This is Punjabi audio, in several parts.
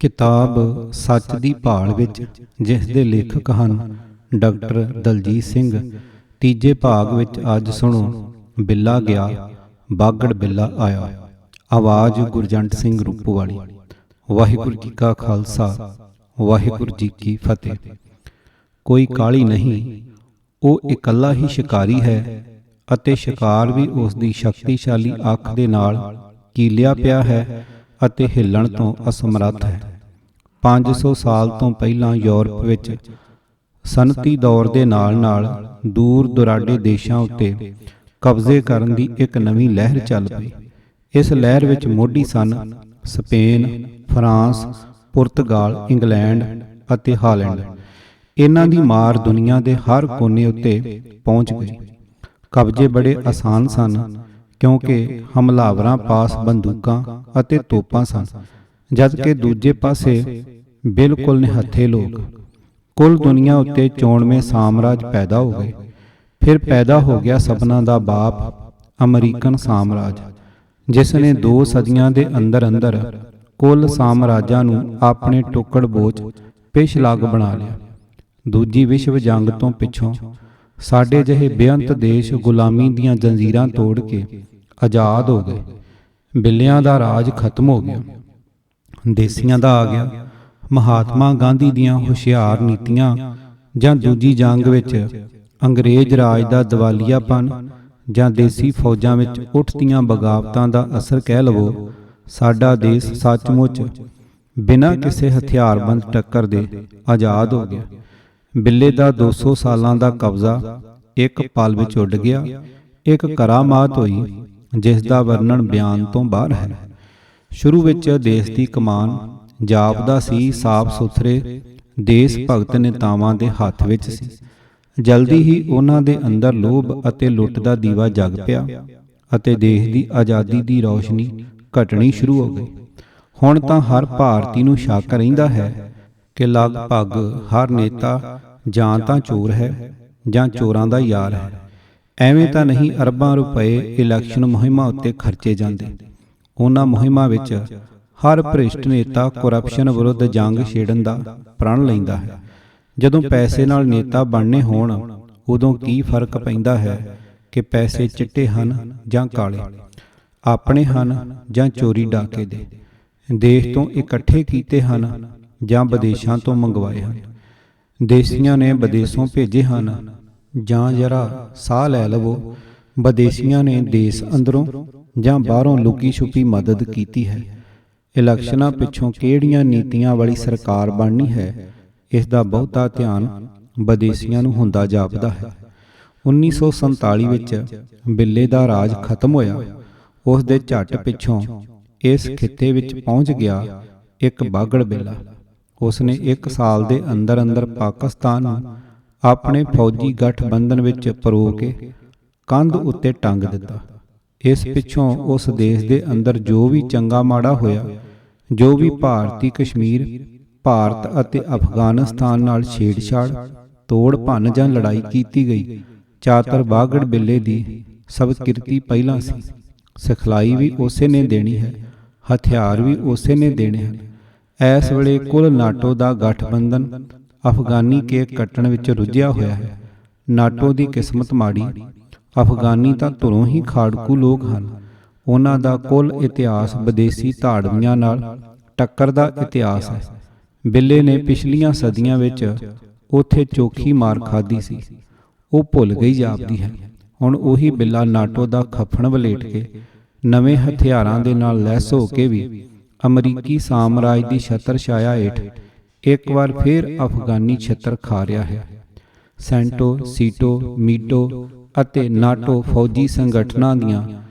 ਕਿਤਾਬ ਸੱਚ ਦੀ ਭਾਲ ਵਿੱਚ, ਜਿਸ ਦੇ ਲੇਖਕ ਹਨ ਡਾਕਟਰ ਦਲਜੀਤ ਸਿੰਘ। ਤੀਜੇ ਭਾਗ ਵਿੱਚ ਅੱਜ ਸੁਣੋ, ਬਿੱਲਾ ਗਿਆ ਬਾਗੜ ਬਿੱਲਾ ਆਇਆ। ਆਵਾਜ਼ ਗੁਰਜੰਟ ਸਿੰਘ ਰੂਪੋਵਾਲੀ। ਵਾਹਿਗੁਰੂ ਜੀ ਕਾ ਖਾਲਸਾ, ਵਾਹਿਗੁਰੂ ਜੀ ਕੀ ਫਤਿਹ। ਕੋਈ ਕਾਹਲੀ ਨਹੀਂ, ਉਹ ਇਕੱਲਾ ਹੀ ਸ਼ਿਕਾਰੀ ਹੈ ਅਤੇ ਸ਼ਿਕਾਰ ਵੀ ਉਸ ਦੀ ਸ਼ਕਤੀਸ਼ਾਲੀ ਅੱਖ ਦੇ ਨਾਲ ਕੀਲਿਆ ਪਿਆ ਹੈ ਅਤੇ ਹਿੱਲਣ ਤੋਂ ਅਸਮਰੱਥ ਹੈ। 500 ਸਾਲ ਤੋਂ ਪਹਿਲਾਂ ਯੂਰਪ ਵਿੱਚ ਸਨਅਤੀ ਦੌਰ ਦੇ ਨਾਲ ਦੂਰ ਦੁਰਾਡੇ ਦੇਸ਼ਾਂ ਉੱਤੇ ਕਬਜ਼ੇ ਕਰਨ ਦੀ ਇੱਕ ਨਵੀਂ ਲਹਿਰ ਚੱਲ ਪਈ। ਇਸ ਲਹਿਰ ਵਿੱਚ ਮੋਢੀ ਸਨ ਸਪੇਨ, ਫਰਾਂਸ, ਪੁਰਤਗਾਲ, ਇੰਗਲੈਂਡ ਅਤੇ ਹਾਲੈਂਡ। ਇਹਨਾਂ ਦੀ ਮਾਰ ਦੁਨੀਆ ਦੇ ਹਰ ਕੋਨੇ ਉੱਤੇ ਪਹੁੰਚ ਗਈ। ਕਬਜ਼ੇ ਬੜੇ ਆਸਾਨ ਸਨ ਕਿਉਂਕਿ ਹਮਲਾਵਰਾਂ ਪਾਸ ਬੰਦੂਕਾਂ ਅਤੇ ਤੋਪਾਂ ਸਨ, ਜਦਕਿ ਦੂਜੇ ਪਾਸੇ ਬਿਲਕੁਲ ਨਿਹੱਥੇ ਲੋਕ। ਕੁੱਲ ਦੁਨੀਆ ਉੱਤੇ ਚੋਣਵੇਂ ਸਾਮਰਾਜ ਪੈਦਾ ਹੋ ਗਏ। ਫਿਰ ਪੈਦਾ ਹੋ ਗਿਆ ਸਭਨਾਂ ਦਾ ਬਾਪ ਅਮਰੀਕਨ ਸਾਮਰਾਜ, ਜਿਸ ਨੇ 2 ਸਦੀਆਂ ਦੇ ਅੰਦਰ ਕੁੱਲ ਸਾਮਰਾਜਾਂ ਨੂੰ ਆਪਣੇ ਟੁਕੜ ਬੋਝ ਪੇਸ਼ਲਾਗ ਬਣਾ ਲਿਆ। ਦੂਜੀ ਵਿਸ਼ਵ ਜੰਗ ਤੋਂ ਪਿੱਛੋਂ ਸਾਡੇ ਜਿਹੇ ਬੇਅੰਤ ਦੇਸ਼ ਗੁਲਾਮੀ ਦੀਆਂ ਜੰਜੀਰਾਂ ਤੋੜ ਕੇ ਆਜ਼ਾਦ ਹੋ ਗਏ। ਬਿੱਲਿਆਂ ਦਾ ਰਾਜ ਖਤਮ ਹੋ ਗਿਆ, ਦੇਸੀਆਂ ਦਾ ਆ ਗਿਆ। ਮਹਾਤਮਾ ਗਾਂਧੀ ਦੀਆਂ ਹੁਸ਼ਿਆਰ ਨੀਤੀਆਂ ਜਾਂ ਦੂਜੀ ਜੰਗ ਵਿੱਚ ਅੰਗਰੇਜ਼ ਰਾਜ ਦਾ ਦਿਵਾਲੀਆਪਨ ਜਾਂ ਦੇਸੀ ਫੌਜਾਂ ਵਿੱਚ ਉੱਠਦੀਆਂ ਬਗਾਵਤਾਂ ਦਾ ਅਸਰ ਕਹਿ ਲਵੋ, ਸਾਡਾ ਦੇਸ਼ ਸੱਚਮੁੱਚ ਬਿਨਾਂ ਕਿਸੇ ਹਥਿਆਰਬੰਦ ਟੱਕਰ ਦੇ ਆਜ਼ਾਦ ਹੋ ਗਿਆ। ਬਿੱਲੇ ਦਾ 200 ਸਾਲਾਂ ਦਾ ਕਬਜ਼ਾ ਇੱਕ ਪਲ ਵਿੱਚ ਉੱਡ ਗਿਆ। ਇੱਕ ਕਰਾਮਾਤ ਹੋਈ ਜਿਸ ਦਾ ਵਰਣਨ ਬਿਆਨ ਤੋਂ ਬਾਹਰ ਹੈ। ਸ਼ੁਰੂ ਵਿੱਚ ਦੇਸ਼ ਦੀ ਕਮਾਨ ਜਾਪਦਾ ਸੀ ਸਾਫ਼ ਸੁਥਰੇ ਦੇਸ਼ ਭਗਤ ਨੇਤਾਵਾਂ ਦੇ ਹੱਥ ਵਿੱਚ ਸੀ। ਜਲਦੀ ਹੀ ਉਹਨਾਂ ਦੇ ਅੰਦਰ ਲੋਭ ਅਤੇ ਲੁੱਟ ਦਾ ਦੀਵਾ ਜਗ ਪਿਆ ਅਤੇ ਦੇਸ਼ ਦੀ ਆਜ਼ਾਦੀ ਦੀ ਰੌਸ਼ਨੀ ਘਟਣੀ ਸ਼ੁਰੂ ਹੋ ਗਈ। ਹੁਣ ਤਾਂ ਹਰ ਭਾਰਤੀ ਨੂੰ ਸ਼ੱਕ ਰਹਿੰਦਾ ਹੈ ਕਿ ਲਗਭਗ ਹਰ ਨੇਤਾ ਜਾਂ ਤਾਂ ਚੋਰ ਹੈ ਜਾਂ ਚੋਰਾਂ ਦਾ ਯਾਰ ਹੈ। ਐਵੇਂ ਤਾਂ ਨਹੀਂ ਅਰਬਾਂ ਰੁਪਏ ਇਲੈਕਸ਼ਨ ਮੁਹਿੰਮਾਂ ਉੱਤੇ ਖਰਚੇ ਜਾਂਦੇ। ਉਹਨਾਂ ਮੁਹਿੰਮਾਂ ਵਿੱਚ ਹਰ ਭ੍ਰਿਸ਼ਟ ਨੇਤਾ ਕਰਪਸ਼ਨ ਵਿਰੁੱਧ ਜੰਗ ਛੇੜਨ ਦਾ ਪ੍ਰਣ ਲੈਂਦਾ ਹੈ। ਜਦੋਂ ਪੈਸੇ ਨਾਲ ਨੇਤਾ ਬਣਨੇ ਹੋਣ, ਉਦੋਂ ਕੀ ਫਰਕ ਪੈਂਦਾ ਹੈ ਕਿ ਪੈਸੇ ਚਿੱਟੇ ਹਨ ਜਾਂ ਕਾਲੇ, ਆਪਣੇ ਹਨ ਜਾਂ ਚੋਰੀ ਡਾਕੇ ਦੇ, ਦੇਸ਼ ਤੋਂ ਇਕੱਠੇ ਕੀਤੇ ਹਨ ਜਾਂ ਵਿਦੇਸ਼ਾਂ ਤੋਂ ਮੰਗਵਾਏ ਹਨ। ਦੇਸੀਆਂ ਨੇ ਵਿਦੇਸ਼ੋਂ ਭੇਜੇ ਹਨ ਜਾਂ ਜਰਾ ਸਾਹ ਲੈ ਲਵੋ, ਵਿਦੇਸ਼ੀਆਂ ਨੇ ਦੇਸ਼ ਅੰਦਰੋਂ ਜਾਂ ਬਾਹਰੋਂ ਲੁਕੀ ਛੁਪੀ ਮਦਦ ਕੀਤੀ ਹੈ। ਇਲੈਕਸ਼ਨਾਂ ਪਿੱਛੋਂ ਕਿਹੜੀਆਂ ਨੀਤੀਆਂ ਵਾਲੀ ਸਰਕਾਰ ਬਣਨੀ ਹੈ, ਇਸ ਦਾ ਬਹੁਤਾ ਧਿਆਨ ਵਿਦੇਸ਼ੀਆਂ ਨੂੰ ਹੁੰਦਾ ਜਾਪਦਾ ਹੈ। 1947 ਵਿੱਚ ਬਿੱਲੇ ਦਾ ਰਾਜ ਖਤਮ ਹੋਇਆ। ਉਸ ਦੇ ਝੱਟ ਪਿੱਛੋਂ ਇਸ ਖਿੱਤੇ ਵਿੱਚ ਪਹੁੰਚ ਗਿਆ ਇੱਕ ਬਾਗੜ ਬਿੱਲਾ। ਉਸ ਨੇ 1 ਸਾਲ ਦੇ ਅੰਦਰ ਪਾਕਿਸਤਾਨ ਨੂੰ ਆਪਣੇ ਫੌਜੀ ਗਠਬੰਧਨ ਵਿੱਚ ਪਰੋ ਕੇ ਕੰਧ ਉੱਤੇ ਟੰਗ ਦਿੱਤਾ। ਇਸ ਪਿੱਛੋਂ ਉਸ ਦੇਸ਼ ਦੇ ਅੰਦਰ ਜੋ ਵੀ ਚੰਗਾ ਮਾੜਾ ਹੋਇਆ, ਜੋ ਵੀ ਭਾਰਤੀ ਕਸ਼ਮੀਰ, ਭਾਰਤ ਅਤੇ ਅਫਗਾਨਿਸਤਾਨ ਨਾਲ ਛੇੜਛਾੜ, ਤੋੜ ਭੰਨ ਜਾਂ ਲੜਾਈ ਕੀਤੀ ਗਈ, ਚਾਤਰ ਬਾਗੜ ਬਿੱਲੇ ਦੀ ਸਵੀਕ੍ਰਿਤੀ ਪਹਿਲਾਂ ਸੀ। ਸਿਖਲਾਈ ਵੀ ਉਸੇ ਨੇ ਦੇਣੀ ਹੈ, ਹਥਿਆਰ ਵੀ ਉਸੇ ਨੇ ਦੇਣੇ ਹਨ। ਇਸ ਵੇਲੇ ਕੁੱਲ ਨਾਟੋ ਦਾ ਗਠਬੰਧਨ ਅਫਗਾਨੀ ਕੇਕ ਕੱਟਣ ਵਿੱਚ ਰੁੱਝਿਆ ਹੋਇਆ ਹੈ। ਨਾਟੋ ਦੀ ਕਿਸਮਤ ਮਾੜੀ, ਅਫਗਾਨੀ ਤਾਂ ਧੁਰੋਂ ਹੀ ਖਾੜਕੂ ਲੋਕ ਹਨ। ਉਹਨਾਂ ਦਾ ਕੁੱਲ ਇਤਿਹਾਸ ਵਿਦੇਸ਼ੀ ਧਾੜਵੀਆਂ ਨਾਲ ਟੱਕਰ ਦਾ ਇਤਿਹਾਸ ਹੈ। ਬਿੱਲੇ ਨੇ ਪਿਛਲੀਆਂ ਸਦੀਆਂ ਵਿੱਚ ਉੱਥੇ ਚੋਖੀ ਮਾਰ ਖਾਧੀ ਸੀ, ਉਹ ਭੁੱਲ ਗਈ ਜਾਪਦੀ ਹੈ। ਹੁਣ ਉਹੀ ਬਿੱਲਾ ਨਾਟੋ ਦਾ ਖੱਫਣ ਵਲੇਟ ਕੇ ਨਵੇਂ ਹਥਿਆਰਾਂ ਦੇ ਨਾਲ ਲੈਸ ਹੋ ਕੇ ਵੀ ਅਮਰੀਕੀ ਸਾਮਰਾਜ ਦੀ ਛਤਰ ਛਾਇਆ ਹੇਠ ਇੱਕ ਵਾਰ ਫਿਰ ਅਫਗਾਨੀ ਛਿੱਤਰ ਖਾ ਰਿਹਾ ਹੈ। ਸੈਂਟੋ, ਸੀਟੋ, ਮੀਟੋ ਅਤੇ ਨਾਟੋ ਫੌਜੀ ਸੰਗਠਨਾਂ ਦੀਆਂ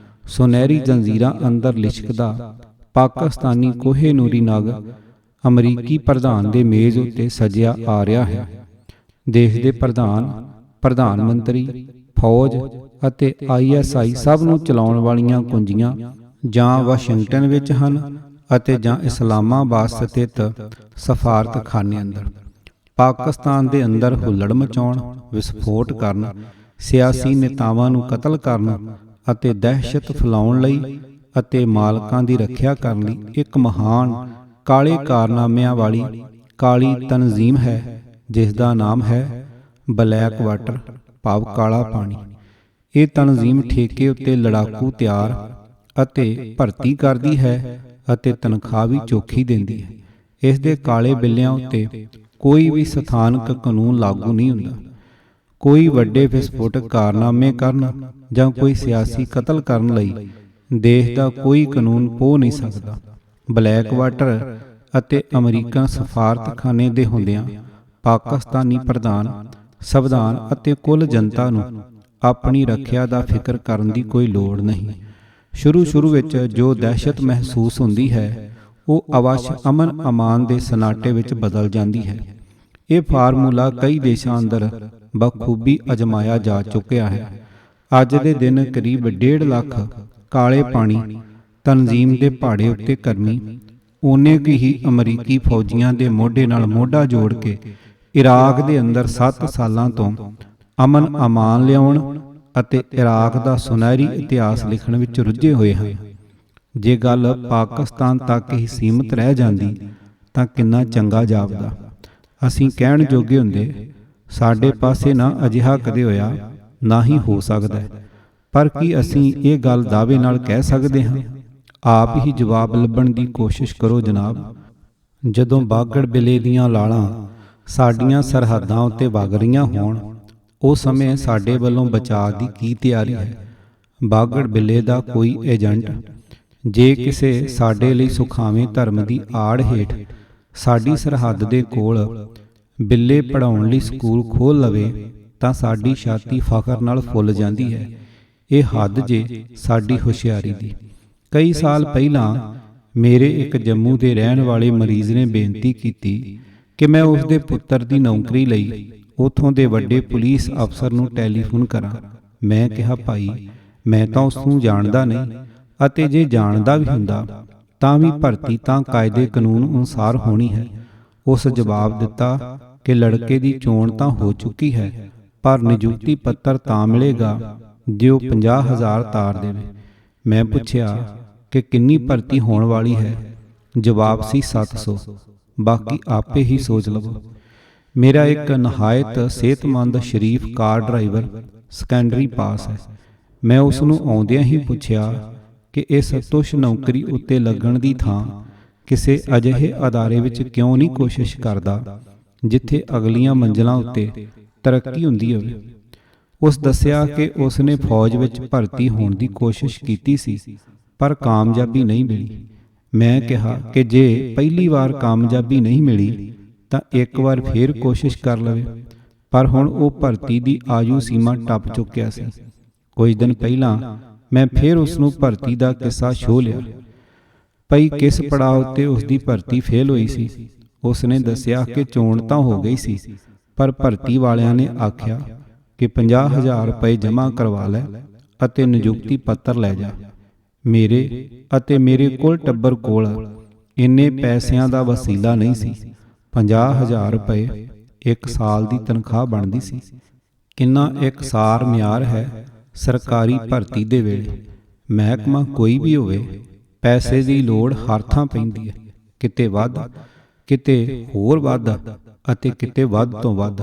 ਸੁਨਹਿਰੀ ਜੰਜੀਰਾਂ ਅੰਦਰ ਲਿਸ਼ਕਦਾ ਪਾਕਿਸਤਾਨੀ ਕੋਹੇ-ਨੂਰੀ ਨਗ ਅਮਰੀਕੀ ਪ੍ਰਧਾਨ ਦੇ ਮੇਜ਼ ਉੱਤੇ ਸਜਿਆ ਆ ਰਿਹਾ ਹੈ। ਦੇਸ਼ ਦੇ ਪ੍ਰਧਾਨ ਮੰਤਰੀ, ਫੌਜ ਅਤੇ ISI ਸਭ ਨੂੰ ਚਲਾਉਣ ਵਾਲੀਆਂ ਕੁੰਜੀਆਂ ਜਾਂ ਵਾਸ਼ਿੰਗਟਨ ਵਿੱਚ ਹਨ ਅਤੇ ਜਾਂ ਇਸਲਾਮਾਬਾਦ ਸਥਿਤ ਸਫਾਰਤਖਾਨੇ ਅੰਦਰ। ਪਾਕਿਸਤਾਨ ਦੇ ਅੰਦਰ ਹੁੱਲੜ ਮਚਾਉਣ, ਵਿਸਫੋਟ ਕਰਨ, ਸਿਆਸੀ ਨੇਤਾਵਾਂ ਨੂੰ ਕਤਲ ਕਰਨ ਅਤੇ ਦਹਿਸ਼ਤ ਫੈਲਾਉਣ ਲਈ ਅਤੇ ਮਾਲਕਾਂ ਦੀ ਰੱਖਿਆ ਕਰਨ ਲਈ ਇੱਕ ਮਹਾਨ ਕਾਲੇ ਕਾਰਨਾਮਿਆਂ ਵਾਲੀ ਕਾਲੀ ਤਨਜ਼ੀਮ ਹੈ, ਜਿਸ ਦਾ ਨਾਮ ਹੈ ਬਲੈਕ ਵਾਟਰ ਭਾਵ ਕਾਲਾ ਪਾਣੀ। ਇਹ ਤਨਜ਼ੀਮ ਠੇਕੇ ਉੱਤੇ ਲੜਾਕੂ ਤਿਆਰ ਅਤੇ ਭਰਤੀ ਕਰਦੀ ਹੈ ਅਤੇ ਤਨਖਾਹ ਵੀ ਚੋਖੀ ਦਿੰਦੀ ਹੈ। ਇਸ ਦੇ ਕਾਲੇ ਬਿੱਲਿਆਂ ਉੱਤੇ ਕੋਈ ਵੀ ਸਥਾਨਕ ਕਾਨੂੰਨ ਲਾਗੂ ਨਹੀਂ ਹੁੰਦਾ। ਕੋਈ ਵੱਡੇ ਵਿਸਫੋਟਕ ਕਾਰਨਾਮੇ ਕਰਨ ਜਾਂ ਕੋਈ ਸਿਆਸੀ ਕਤਲ ਕਰਨ ਲਈ ਦੇਸ਼ ਦਾ ਕੋਈ ਕਾਨੂੰਨ ਪੋਹ ਨਹੀਂ ਸਕਦਾ। ਬਲੈਕ ਵਾਟਰ ਅਤੇ ਅਮਰੀਕਨ ਸਫਾਰਤਖਾਨੇ ਦੇ ਹੁੰਦਿਆਂ ਪਾਕਿਸਤਾਨੀ ਪ੍ਰਧਾਨ, ਸੰਵਿਧਾਨ ਅਤੇ ਕੁੱਲ ਜਨਤਾ ਨੂੰ ਆਪਣੀ ਰੱਖਿਆ ਦਾ ਫਿਕਰ ਕਰਨ ਦੀ ਕੋਈ ਲੋੜ ਨਹੀਂ। ਸ਼ੁਰੂ ਵਿੱਚ ਜੋ ਦਹਿਸ਼ਤ ਮਹਿਸੂਸ ਹੁੰਦੀ ਹੈ, ਉਹ ਅਵਸ਼ ਅਮਨ ਅਮਾਨ ਦੇ ਸਨਾਟੇ ਵਿੱਚ ਬਦਲ ਜਾਂਦੀ ਹੈ। ਇਹ ਫਾਰਮੂਲਾ ਕਈ ਦੇਸ਼ਾਂ ਅੰਦਰ ਬਖੂਬੀ ਅਜਮਾਇਆ ਜਾ ਚੁੱਕਿਆ ਹੈ। ਅੱਜ ਦੇ ਦਿਨ ਕਰੀਬ 1.5 ਲੱਖ ਕਾਲੇ ਪਾਣੀ ਤਨਜ਼ੀਮ ਦੇ ਪਹਾੜੇ ਉੱਤੇ ਕਰਮੀ ਓਨੇ ਕੁ ਹੀ ਅਮਰੀਕੀ ਫੌਜੀਆਂ ਦੇ ਮੋਢੇ ਨਾਲ ਮੋਢਾ ਜੋੜ ਕੇ ਇਰਾਕ ਦੇ ਅੰਦਰ 7 ਸਾਲਾਂ ਤੋਂ ਅਮਨ ਅਮਾਨ ਲਿਆਉਣ ਅਤੇ ਇਰਾਕ ਦਾ ਸੁਨਹਿਰੀ ਇਤਿਹਾਸ ਲਿਖਣ ਵਿੱਚ ਰੁੱਝੇ ਹੋਏ ਹਨ। ਜੇ ਗੱਲ ਪਾਕਿਸਤਾਨ ਤੱਕ ਹੀ ਸੀਮਤ ਰਹਿ ਜਾਂਦੀ ਤਾਂ ਕਿੰਨਾ ਚੰਗਾ ਜਾਪਦਾ। ਅਸੀਂ ਕਹਿਣ ਜੋਗੇ ਹੁੰਦੇ, ਸਾਡੇ ਪਾਸੇ ਨਾ ਅਜਿਹਾ ਕਦੇ ਹੋਇਆ, ਨਾ ਹੀ ਹੋ ਸਕਦਾ। ਪਰ ਕੀ ਅਸੀਂ ਇਹ ਗੱਲ ਦਾਅਵੇ ਨਾਲ ਕਹਿ ਸਕਦੇ ਹਾਂ? ਆਪ ਹੀ ਜਵਾਬ ਲੱਭਣ ਦੀ ਕੋਸ਼ਿਸ਼ ਕਰੋ ਜਨਾਬ। ਜਦੋਂ ਬਾਗੜ ਬਿੱਲੇ ਦੀਆਂ ਲਾਲਾਂ ਸਾਡੀਆਂ ਸਰਹੱਦਾਂ ਉੱਤੇ ਵਗ ਰਹੀਆਂ ਹੋਣ, ਉਸ ਸਮੇਂ ਸਾਡੇ ਵੱਲੋਂ ਬਚਾਅ ਦੀ ਕੀ ਤਿਆਰੀ ਹੈ? ਬਾਗੜ ਬਿੱਲੇ ਦਾ ਕੋਈ ਏਜੰਟ ਜੇ ਕਿਸੇ ਸਾਡੇ ਲਈ ਸੁਖਾਵੇਂ ਧਰਮ ਦੀ ਆੜ ਹੇਠ ਸਾਡੀ ਸਰਹੱਦ ਦੇ ਕੋਲ ਬਿੱਲੇ ਪੜ੍ਹਾਉਣ ਲਈ ਸਕੂਲ ਖੋਲ੍ਹ ਲਵੇ ਤਾਂ ਸਾਡੀ ਛਾਤੀ ਫਖਰ ਨਾਲ ਫੁੱਲ ਜਾਂਦੀ ਹੈ। ਇਹ ਹੱਦ ਜੇ ਸਾਡੀ ਹੁਸ਼ਿਆਰੀ ਦੀ। ਕਈ ਸਾਲ ਪਹਿਲਾਂ ਮੇਰੇ ਇੱਕ ਜੰਮੂ ਦੇ ਰਹਿਣ ਵਾਲੇ ਮਰੀਜ਼ ਨੇ ਬੇਨਤੀ ਕੀਤੀ ਕਿ ਮੈਂ ਉਸ ਦੇ ਪੁੱਤਰ ਦੀ ਨੌਕਰੀ ਲਈ ਉੱਥੋਂ ਦੇ ਵੱਡੇ ਪੁਲਿਸ ਅਫਸਰ ਨੂੰ ਟੈਲੀਫੋਨ ਕਰਾਂ। ਮੈਂ ਕਿਹਾ, ਭਾਈ ਮੈਂ ਤਾਂ ਉਸ ਨੂੰ ਜਾਣਦਾ ਨਹੀਂ, ਅਤੇ ਜੇ ਜਾਣਦਾ ਵੀ ਹੁੰਦਾ ਤਾਂ ਵੀ ਭਰਤੀ ਤਾਂ ਕਾਇਦੇ ਕਾਨੂੰਨ ਅਨੁਸਾਰ ਹੋਣੀ ਹੈ। ਉਸ ਜਵਾਬ ਦਿੱਤਾ ਕਿ ਲੜਕੇ ਦੀ ਚੋਣ ਤਾਂ ਹੋ ਚੁੱਕੀ ਹੈ, ਪਰ ਨਿਯੁਕਤੀ ਪੱਤਰ ਤਾਂ ਮਿਲੇਗਾ ਜੇ ਉਹ 50,000 ਤਾਰ ਦੇਵੇ। ਮੈਂ ਪੁੱਛਿਆ ਕਿ ਕਿੰਨੀ ਭਰਤੀ ਹੋਣ ਵਾਲੀ ਹੈ? ਜਵਾਬ ਸੀ 700। ਬਾਕੀ ਆਪੇ ਹੀ ਸੋਚ ਲਵੋ। ਮੇਰਾ ਇੱਕ ਨਹਾਇਤ ਸਿਹਤਮੰਦ ਸ਼ਰੀਫ ਕਾਰ ਡਰਾਈਵਰ ਸੈਕੰਡਰੀ ਪਾਸ ਹੈ। ਮੈਂ ਉਸ ਨੂੰ ਆਉਂਦਿਆਂ ਹੀ ਪੁੱਛਿਆ ਕਿ ਇਸ ਤੁਸ਼ ਨੌਕਰੀ ਉੱਤੇ ਲੱਗਣ ਦੀ ਥਾਂ ਕਿਸੇ ਅਜਿਹੇ ਅਦਾਰੇ ਵਿੱਚ ਕਿਉਂ ਨਹੀਂ ਕੋਸ਼ਿਸ਼ ਕਰਦਾ ਜਿੱਥੇ ਅਗਲੀਆਂ ਮੰਜ਼ਲਾਂ ਉੱਤੇ ਤਰੱਕੀ ਹੁੰਦੀ ਹੋਵੇ। ਉਸ ਦੱਸਿਆ ਕਿ ਉਸ ਨੇ ਫੌਜ ਵਿੱਚ ਭਰਤੀ ਹੋਣ ਦੀ ਕੋਸ਼ਿਸ਼ ਕੀਤੀ ਸੀ, ਪਰ ਕਾਮਯਾਬੀ ਨਹੀਂ ਮਿਲੀ। ਮੈਂ ਕਿਹਾ ਕਿ ਜੇ ਪਹਿਲੀ ਵਾਰ ਕਾਮਯਾਬੀ ਨਹੀਂ ਮਿਲੀ ਤਾਂ ਇੱਕ ਵਾਰ ਫੇਰ ਕੋਸ਼ਿਸ਼ ਕਰ ਲਵੇ। ਪਰ ਹੁਣ ਉਹ ਭਰਤੀ ਦੀ ਆਯੂ ਸੀਮਾ ਟੱਪ ਚੁੱਕਿਆ ਸੀ। ਕੁਝ ਦਿਨ ਪਹਿਲਾਂ ਮੈਂ ਫੇਰ ਉਸ ਨੂੰ ਭਰਤੀ ਦਾ ਕਿੱਸਾ ਛੋਹ ਲਿਆ। ਪਈ ਕਿਸ ਪੜਾਅ ਉੱਤੇ ਉਸ ਦੀ ਭਰਤੀ ਫੇਲ ਹੋਈ ਸੀ। ਉਸ ਨੇ ਦੱਸਿਆ ਕਿ ਚੋਣ ਤਾਂ ਹੋ ਗਈ ਸੀ, ਪਰ ਭਰਤੀ ਵਾਲਿਆਂ ਨੇ ਆਖਿਆ ਕਿ 50,000 ਰੁਪਏ ਜਮ੍ਹਾਂ ਕਰਵਾ ਲੈ ਅਤੇ ਨਿਯੁਕਤੀ ਪੱਤਰ ਲੈ ਜਾ। ਮੇਰੇ ਅਤੇ ਮੇਰੇ ਕੁੱਲ ਟੱਬਰ ਕੋਲ ਇੰਨੇ ਪੈਸਿਆਂ ਦਾ ਵਸੀਲਾ ਨਹੀਂ ਸੀ। 50,000 ਰੁਪਏ ਇੱਕ ਸਾਲ ਦੀ ਤਨਖਾਹ ਬਣਦੀ ਸੀ। ਕਿੰਨਾ ਇਕਸਾਰ ਮਿਆਰ ਹੈ ਸਰਕਾਰੀ ਭਰਤੀ ਦੇ ਵੇਲੇ। ਮਹਿਕਮਾ ਕੋਈ ਵੀ ਹੋਵੇ, ਪੈਸੇ ਦੀ ਲੋੜ ਹਰ ਥਾਂ ਪੈਂਦੀ ਹੈ। ਕਿਤੇ ਵੱਧ, ਕਿਤੇ ਹੋਰ ਵੱਧ ਅਤੇ ਕਿਤੇ ਵੱਧ ਤੋਂ ਵੱਧ।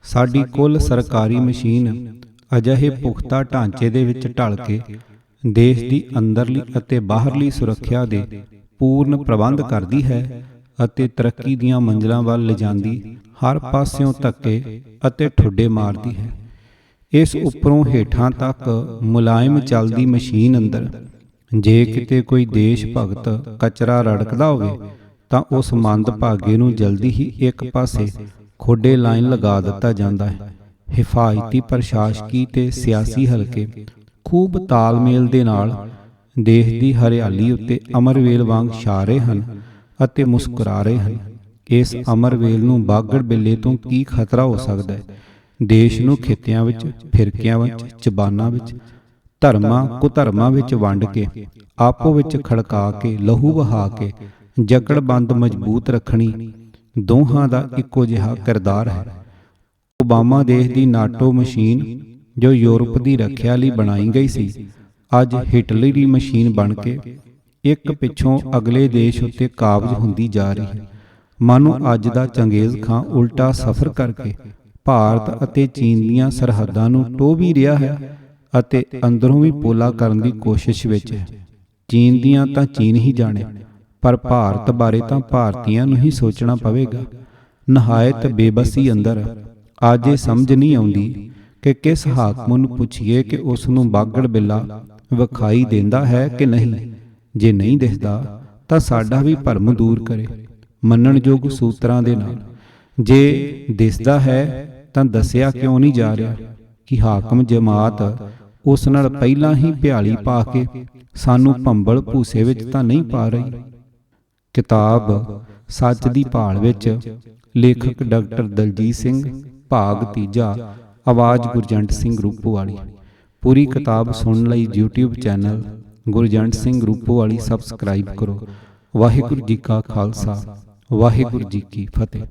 ਸਾਡੀ ਕੁੱਲ ਸਰਕਾਰੀ ਮਸ਼ੀਨ ਅਜਿਹੇ ਪੁਖਤਾ ਢਾਂਚੇ ਦੇ ਵਿੱਚ ਢਲ ਕੇ ਦੇਸ਼ ਦੀ ਅੰਦਰਲੀ ਅਤੇ ਬਾਹਰਲੀ ਸੁਰੱਖਿਆ ਦੇ ਪੂਰਨ ਪ੍ਰਬੰਧ ਕਰਦੀ ਹੈ ਅਤੇ ਤਰੱਕੀ ਦੀਆਂ ਮੰਜ਼ਲਾਂ ਵੱਲ ਲਿਜਾਂਦੀ ਹਰ ਪਾਸਿਓਂ ਧੱਕੇ ਅਤੇ ਠੁੱਡੇ ਮਾਰਦੀ ਹੈ। ਇਸ ਉੱਪਰੋਂ ਹੇਠਾਂ ਤੱਕ ਮੁਲਾਇਮ ਚੱਲਦੀ ਮਸ਼ੀਨ ਅੰਦਰ ਜੇ ਕਿਤੇ ਕੋਈ ਦੇਸ਼ ਭਗਤ ਕਚਰਾ ਰੜਕਦਾ ਹੋਵੇ ਤਾਂ ਉਸ ਮੰਦਭਾਗੇ ਨੂੰ ਜਲਦੀ ਹੀ ਇੱਕ ਪਾਸੇ ਖੋਡੇ ਲਾਈਨ ਲਗਾ ਦਿੱਤਾ ਜਾਂਦਾ ਹੈ। ਹਿਫਾਜ਼ਤੀ ਪ੍ਰਸ਼ਾਸਕੀ ਤੇ ਸਿਆਸੀ ਹਲਕੇ ਖੂਬ ਤਾਲਮੇਲ ਦੇ ਨਾਲ ਦੇਸ਼ ਦੀ ਹਰਿਆਲੀ ਉੱਤੇ ਅਮਰਵੇਲ ਵਾਂਗ ਛਾ ਰਹੇ ਹਨ ਅਤੇ ਮੁਸਕਰਾ ਰਹੇ ਹਨ। ਇਸ ਅਮਰਵੇਲ ਨੂੰ ਬਾਗੜ ਬਿੱਲੇ ਤੋਂ ਕੀ ਖਤਰਾ ਹੋ ਸਕਦਾ ਹੈ? ਦੇਸ਼ ਨੂੰ ਖਿੱਤਿਆਂ ਵਿੱਚ, ਫਿਰਕਿਆਂ ਵਿੱਚ, ਜ਼ਬਾਨਾਂ ਵਿੱਚ, ਧਰਮਾਂ ਕੁਧਰਮਾਂ ਵਿੱਚ ਵੰਡ ਕੇ, ਆਪੋ ਵਿੱਚ ਖੜਕਾ ਕੇ, ਲਹੂ ਵਹਾ ਕੇ ਜਕੜਬੰਦ ਮਜ਼ਬੂਤ ਰੱਖਣੀ ਦੋਹਾਂ ਦਾ ਇੱਕੋ ਜਿਹਾ ਕਿਰਦਾਰ ਹੈ। ਓਬਾਮਾ ਦੇਸ਼ ਦੀ ਨਾਟੋ ਮਸ਼ੀਨ ਜੋ ਯੂਰਪ ਦੀ ਰੱਖਿਆ ਲਈ ਬਣਾਈ ਗਈ ਸੀ, ਅੱਜ ਹਿਟਲਰੀ ਮਸ਼ੀਨ ਬਣ ਕੇ ਇੱਕ ਪਿੱਛੋਂ ਅਗਲੇ ਦੇਸ਼ ਉੱਤੇ ਕਾਬਜ਼ ਹੁੰਦੀ ਜਾ ਰਹੀ ਹੈ। ਮਾਨੋ ਅੱਜ ਦਾ ਚੰਗੇਜ਼ ਖਾਂ ਉਲਟਾ ਸਫ਼ਰ ਕਰਕੇ ਭਾਰਤ ਅਤੇ ਚੀਨ ਦੀਆਂ ਸਰਹੱਦਾਂ ਨੂੰ ਟੋਹ ਵੀ ਰਿਹਾ ਹੈ ਅਤੇ ਅੰਦਰੋਂ ਵੀ ਪੋਲਾ ਕਰਨ ਦੀ ਕੋਸ਼ਿਸ਼ ਵਿੱਚ ਹੈ। ਚੀਨ ਦੀਆਂ ਤਾਂ ਚੀਨ ਹੀ ਜਾਣੇ, ਪਰ ਭਾਰਤ ਬਾਰੇ ਤਾਂ ਭਾਰਤੀਆਂ ਨੂੰ ਹੀ ਸੋਚਣਾ ਪਵੇਗਾ। ਨਹਾਇਤ ਬੇਬਸੀ ਅੰਦਰ ਅੱਜ ਇਹ ਸਮਝ ਨਹੀਂ ਆਉਂਦੀ ਕਿ ਕਿਸ ਹਾਕਮ ਨੂੰ ਪੁੱਛੀਏ ਕਿ ਉਸ ਨੂੰ ਬਾਗੜ ਬਿੱਲਾ ਵਿਖਾਈ ਦਿੰਦਾ ਹੈ ਕਿ ਨਹੀਂ। ਜੇ ਨਹੀਂ ਦਿਸਦਾ ਤਾਂ ਸਾਡਾ ਵੀ ਭਰਮ ਦੂਰ ਕਰੇ ਮੰਨਣਯੋਗ ਸੂਤਰਾਂ ਦੇ ਨਾਲ। ਜੇ ਦਿਸਦਾ ਹੈ ਤਾਂ ਦੱਸਿਆ ਕਿਉਂ ਨਹੀਂ ਜਾ ਰਿਹਾ ਕਿ ਹਾਕਮ ਜਮਾਤ ਉਸ ਨਾਲ ਪਹਿਲਾਂ ਹੀ ਭਿਆਲੀ ਪਾ ਕੇ ਸਾਨੂੰ ਭੰਬਲ ਭੂਸੇ ਵਿੱਚ ਤਾਂ ਨਹੀਂ ਪਾ ਰਹੀ। ਕਿਤਾਬ ਸੱਚ ਦੀ ਭਾਲ ਵਿੱਚ, ਲੇਖਕ ਡਾਕਟਰ ਦਲਜੀਤ ਸਿੰਘ, ਭਾਗ 3, ਆਵਾਜ਼ ਗੁਰਜੰਟ ਸਿੰਘ ਰੂਪੋਵਾਲੀ। ਪੂਰੀ ਕਿਤਾਬ ਸੁਣਨ ਲਈ YouTube channel Gurjant Singh Rupowali subscribe ਕਰੋ। ਵਾਹਿਗੁਰੂ ਜੀ ਕਾ ਖਾਲਸਾ, ਵਾਹਿਗੁਰੂ ਜੀ ਕੀ ਫਤਿਹ।